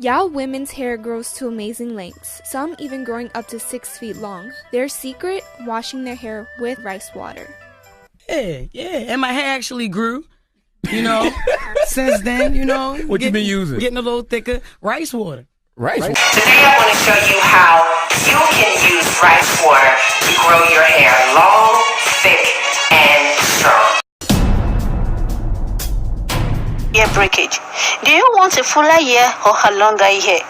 Yeah, women's hair grows to amazing lengths, some even growing up to 6 feet long. Their secret? Washing their hair with rice water. Yeah, and my hair actually grew, since then, What you been using? Getting a little thicker. Rice water. Rice water? Today I want to show you how you can use rice water to grow your hair long, thick, and strong. Hair breakage. Do you want a fuller hair or a longer hair?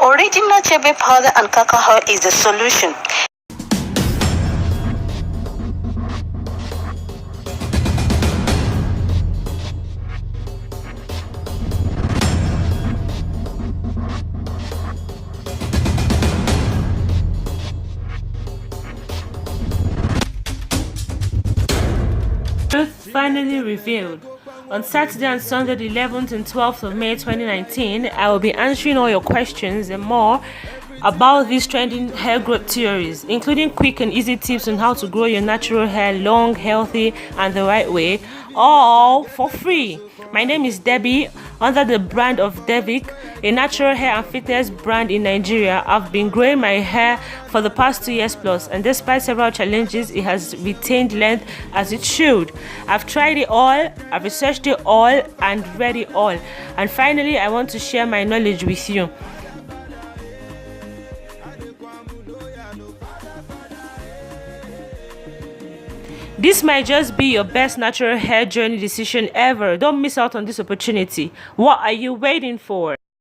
Original Chebe powder and karkar is the solution. Truth finally revealed. On Saturday and Sunday, the 11th and 12th of May 2019, I will be answering all your questions and more about these trending hair growth theories, including quick and easy tips on how to grow your natural hair long, healthy, and the right way, all for free. My name is Debbie, under the brand of Devic, a natural hair and fitness brand in Nigeria. I've been growing my hair for the past 2 years plus, and despite several challenges, it has retained length as it should. I've tried it all, I've researched it all, and read it all. And finally, I want to share my knowledge with you. This might just be your best natural hair journey decision ever. Don't miss out on this opportunity. What are you waiting for?